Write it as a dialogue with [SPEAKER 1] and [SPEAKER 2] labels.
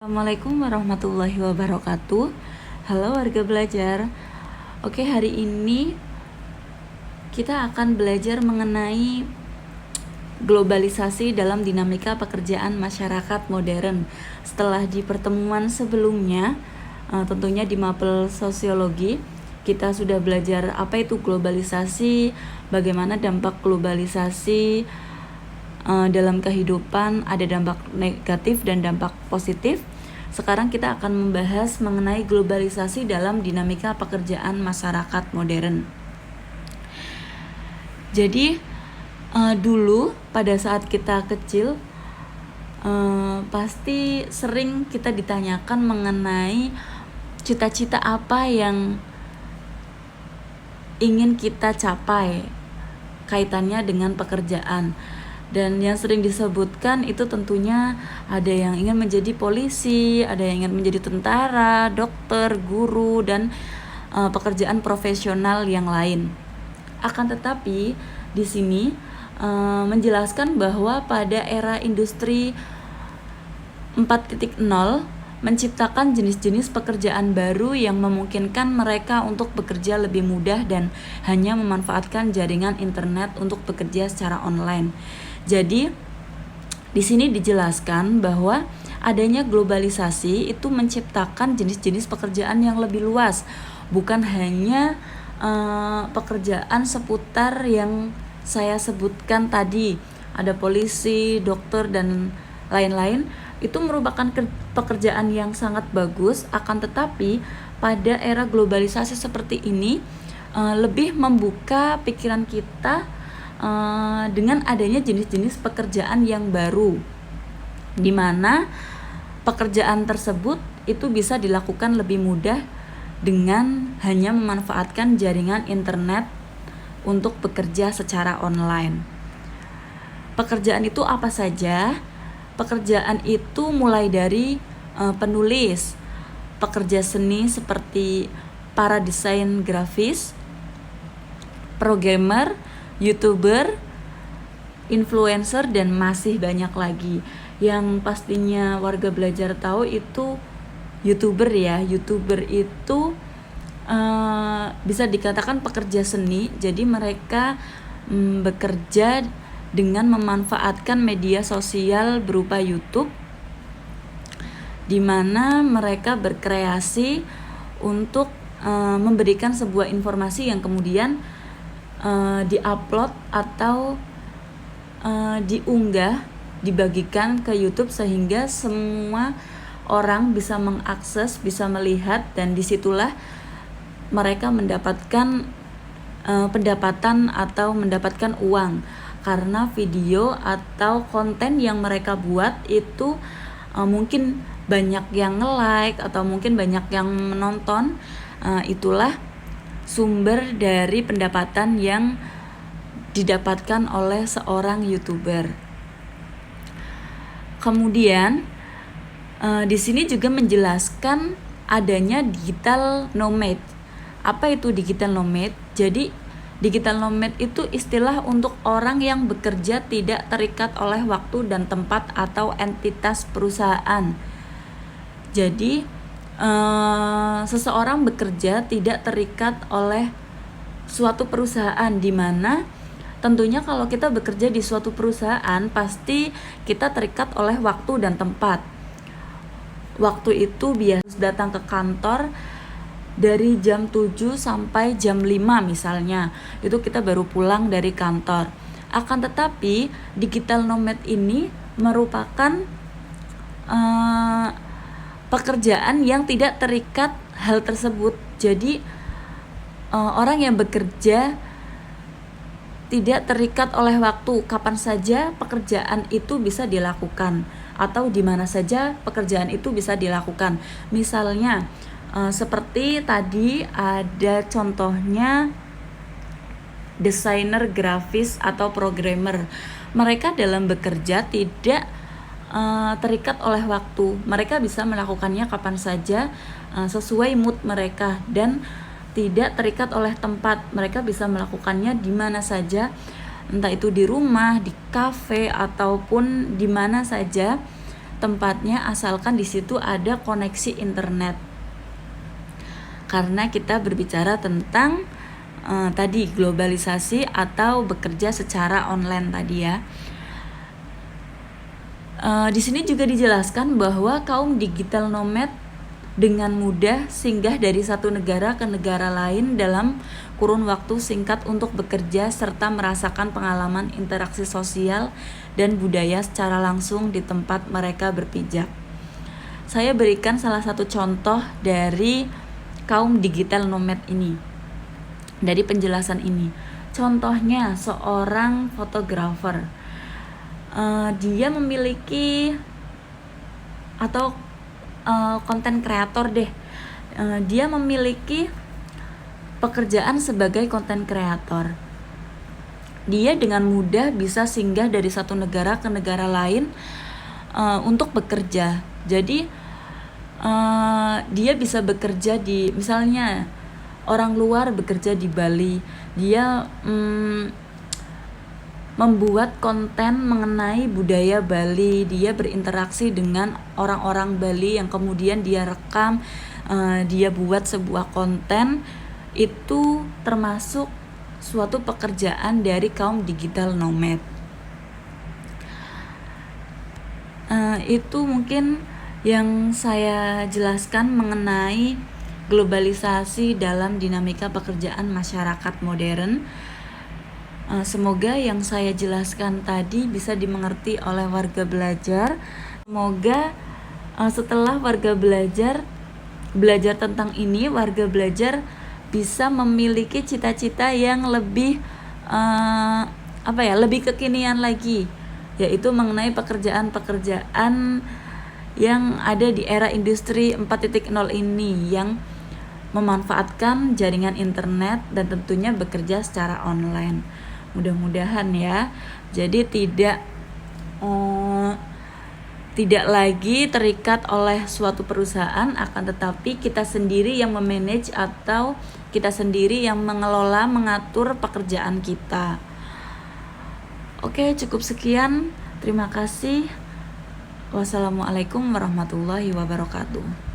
[SPEAKER 1] Assalamualaikum warahmatullahi wabarakatuh. Halo warga belajar. Oke, hari ini kita akan belajar mengenai globalisasi dalam dinamika pekerjaan masyarakat modern. Setelah di pertemuan sebelumnya, tentunya di mapel sosiologi, kita sudah belajar apa itu globalisasi, bagaimana dampak globalisasi dalam kehidupan, ada dampak negatif dan dampak positif. Sekarang kita akan membahas mengenai globalisasi dalam dinamika pekerjaan masyarakat modern. Jadi dulu pada saat kita kecil pasti sering kita ditanyakan mengenai cita-cita apa yang ingin kita capai kaitannya dengan pekerjaan. Dan yang sering disebutkan itu tentunya ada yang ingin menjadi polisi, ada yang ingin menjadi tentara, dokter, guru, dan pekerjaan profesional yang lain. Akan tetapi di sini menjelaskan bahwa pada era industri 4.0 menciptakan jenis-jenis pekerjaan baru yang memungkinkan mereka untuk bekerja lebih mudah dan hanya memanfaatkan jaringan internet untuk bekerja secara online. Jadi di sini dijelaskan bahwa adanya globalisasi itu menciptakan jenis-jenis pekerjaan yang lebih luas, bukan hanya pekerjaan seputar yang saya sebutkan tadi, ada polisi, dokter, dan lain-lain. Itu merupakan pekerjaan yang sangat bagus, akan tetapi pada era globalisasi seperti ini lebih membuka pikiran kita dengan adanya jenis-jenis pekerjaan yang baru, di mana pekerjaan tersebut itu bisa dilakukan lebih mudah dengan hanya memanfaatkan jaringan internet untuk bekerja secara online. Pekerjaan itu apa saja? Pekerjaan itu mulai dari penulis, pekerja seni seperti para desain grafis, programmer, YouTuber, influencer, dan masih banyak lagi. Yang pastinya warga belajar tahu itu YouTuber ya. YouTuber itu bisa dikatakan pekerja seni. Jadi mereka bekerja dengan memanfaatkan media sosial berupa YouTube, di mana mereka berkreasi untuk memberikan sebuah informasi yang kemudian diupload atau diunggah, dibagikan ke YouTube sehingga semua orang bisa mengakses, bisa melihat, dan disitulah mereka mendapatkan pendapatan atau mendapatkan uang karena video atau konten yang mereka buat itu mungkin banyak yang nge-like atau mungkin banyak yang menonton. Itulah sumber dari pendapatan yang didapatkan oleh seorang YouTuber. Kemudian di sini juga menjelaskan adanya digital nomad. Apa itu digital nomad? Jadi digital nomad itu istilah untuk orang yang bekerja tidak terikat oleh waktu dan tempat atau entitas perusahaan. Jadi seseorang bekerja tidak terikat oleh suatu perusahaan, di mana tentunya kalau kita bekerja di suatu perusahaan pasti kita terikat oleh waktu dan tempat. Waktu itu biasa datang ke kantor dari jam 7 sampai jam 5 misalnya. Itu kita baru pulang dari kantor. Akan tetapi digital nomad ini merupakan pekerjaan yang tidak terikat hal tersebut. Jadi orang yang bekerja tidak terikat oleh waktu, kapan saja pekerjaan itu bisa dilakukan atau di mana saja pekerjaan itu bisa dilakukan. Misalnya seperti tadi ada contohnya desainer grafis atau programmer. Mereka dalam bekerja tidak terikat oleh waktu. Mereka bisa melakukannya kapan saja sesuai mood mereka dan tidak terikat oleh tempat. Mereka bisa melakukannya di mana saja, entah itu di rumah, di kafe, ataupun di mana saja. tempatnya asalkan di situ ada koneksi internet. Karena kita berbicara tentang tadi globalisasi atau bekerja secara online tadi ya. Di sini juga dijelaskan bahwa kaum digital nomad dengan mudah singgah dari satu negara ke negara lain dalam kurun waktu singkat untuk bekerja serta merasakan pengalaman interaksi sosial dan budaya secara langsung di tempat mereka berpijak. Saya berikan salah satu contoh dari kaum digital nomad ini, dari penjelasan ini. Contohnya seorang fotografer, dia memiliki atau konten kreator deh, dia memiliki pekerjaan sebagai konten kreator. Dia dengan mudah bisa singgah dari satu negara ke negara lain untuk bekerja. Jadi dia bisa bekerja di, misalnya orang luar bekerja di Bali, dia membuat konten mengenai budaya Bali, dia berinteraksi dengan orang-orang Bali yang kemudian dia rekam, dia buat sebuah konten. Itu termasuk suatu pekerjaan dari kaum digital nomad. Itu mungkin yang saya jelaskan mengenai globalisasi dalam dinamika pekerjaan masyarakat modern. Semoga yang saya jelaskan tadi bisa dimengerti oleh warga belajar. Semoga setelah warga belajar tentang ini, warga belajar bisa memiliki cita-cita yang lebih lebih kekinian lagi, yaitu mengenai pekerjaan-pekerjaan yang ada di era industri 4.0 ini yang memanfaatkan jaringan internet dan tentunya bekerja secara online. Mudah-mudahan ya. Jadi tidak lagi terikat oleh suatu perusahaan, akan tetapi kita sendiri yang memanage atau kita sendiri yang mengelola, mengatur pekerjaan kita. Oke, cukup sekian. Terima kasih. Wassalamualaikum warahmatullahi wabarakatuh.